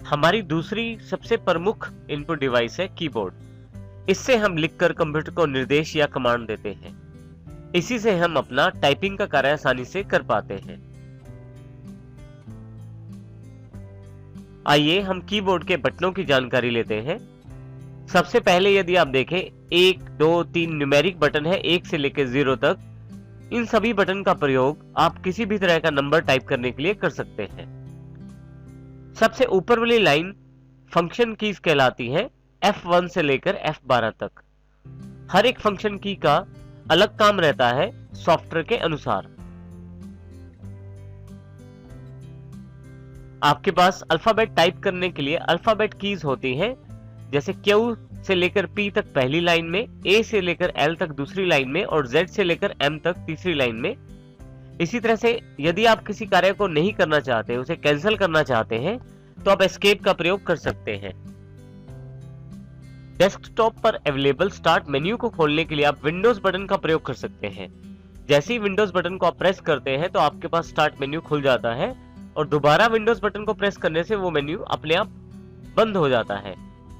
हमारी दूसरी सबसे प्रमुख इनपुट डिवाइस है कीबोर्ड। इससे हम लिखकर कंप्यूटर को निर्देश या कमांड देते हैं। इसी से हम अपना टाइपिंग का कार्य आसानी से कर पाते हैं। आइए हम कीबोर्ड के बटनों की जानकारी लेते हैं। सबसे पहले यदि आप देखें 1, 2, 3 न्यूमेरिक बटन है 1 से लेकर 0 तक। इन सभी बटन का प्रयोग आप किसी भी तरह का नंबर टाइप करने के लिए कर सकते हैं। सबसे ऊपर वाली लाइन फंक्शन कीज कहलाती है, F1 से लेकर F12 तक। हर एक फंक्शन की का अलग काम रहता है सॉफ्टवेयर के अनुसार। आपके पास अल्फाबेट टाइप करने के लिए अल्फाबेट कीज होती हैं, जैसे Q से लेकर P तक पहली लाइन में, A से लेकर L तक दूसरी लाइन में और Z से लेकर M तक तीसरी लाइन में। इसी तरह से यदि आप किसी कार्य को नहीं करना चाहते, उसे कैंसिल करना चाहते हैं, तो आप एस्केप का प्रयोग कर सकते हैं। डेस्कटॉप पर अवेलेबल स्टार्ट मेन्यू को खोलने के लिए आप विंडोज बटन का प्रयोग कर सकते हैं। जैसे ही विंडोज बटन को आप प्रेस करते हैं तो आपके पास स्टार्ट मेन्यू खुल जाता है और दोबारा विंडोज बटन को प्रेस करने से वो मेन्यू अपने आप बंद हो जाता है।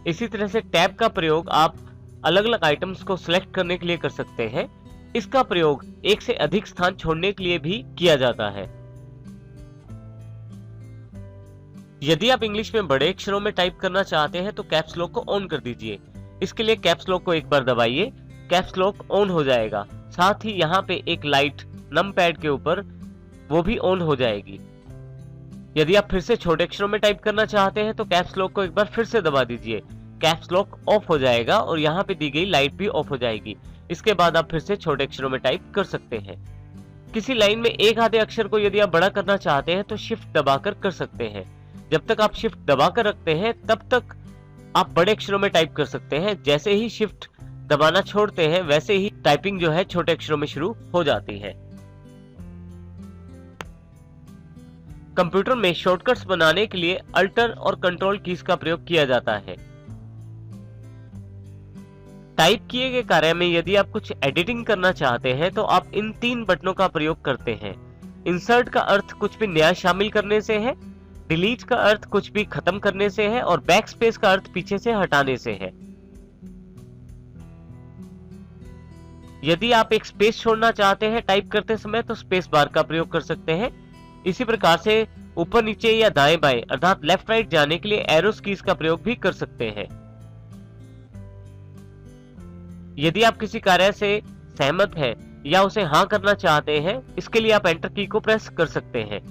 इसी तरह से टैब का प्रयोग आप अलग अलग आइटम्स को सिलेक्ट करने के लिए कर सकते हैं। इसका प्रयोग एक से अधिक स्थान छोड़ने के लिए भी किया जाता है। यदि आप इंग्लिश में बड़े अक्षरों में टाइप करना चाहते हैं तो कैप्स लॉक को ऑन कर दीजिए। इसके लिए कैप्स लॉक को एक बार दबाइए, कैप्स लॉक ऑन हो जाएगा। साथ ही यहाँ पे एक लाइट नम पैड के ऊपर वो भी ऑन हो जाएगी। यदि आप फिर से छोटे अक्षरों में टाइप करना चाहते हैं तो कैप्स लॉक को एक बार फिर से दबा दीजिए, कैप्स लॉक ऑफ हो जाएगा और यहाँ पे दी गई लाइट भी ऑफ हो जाएगी। इसके बाद आप फिर से छोटे अक्षरों में टाइप कर सकते हैं। किसी लाइन में एक आधे अक्षर को यदि आप बड़ा करना चाहते हैं तो शिफ्ट दबाकर कर सकते हैं। जब तक आप शिफ्ट दबाकर रखते हैं तब तक आप बड़े अक्षरों में टाइप कर सकते हैं। जैसे ही शिफ्ट दबाना छोड़ते हैं वैसे ही टाइपिंग जो है छोटे अक्षरों में शुरू हो जाती है। कंप्यूटर में शॉर्टकट्स बनाने के लिए अल्टर और कंट्रोल कीज का प्रयोग किया जाता है। टाइप किए गए कार्य में यदि आप कुछ एडिटिंग करना चाहते हैं तो आप इन 3 बटनों का प्रयोग करते हैं। इंसर्ट का अर्थ कुछ भी नया शामिल करने से है, डिलीट का अर्थ कुछ भी खत्म करने से है और बैक स्पेस का अर्थ पीछे से हटाने से है। यदि आप एक स्पेस छोड़ना चाहते हैं टाइप करते समय तो स्पेस बार का प्रयोग कर सकते हैं। इसी प्रकार से ऊपर नीचे या दाएं बाएं अर्थात लेफ्ट राइट जाने के लिए एरोस कीज का प्रयोग भी कर सकते हैं। यदि आप किसी कार्य से सहमत हैं या उसे हाँ करना चाहते हैं, इसके लिए आप एंटर की को प्रेस कर सकते हैं।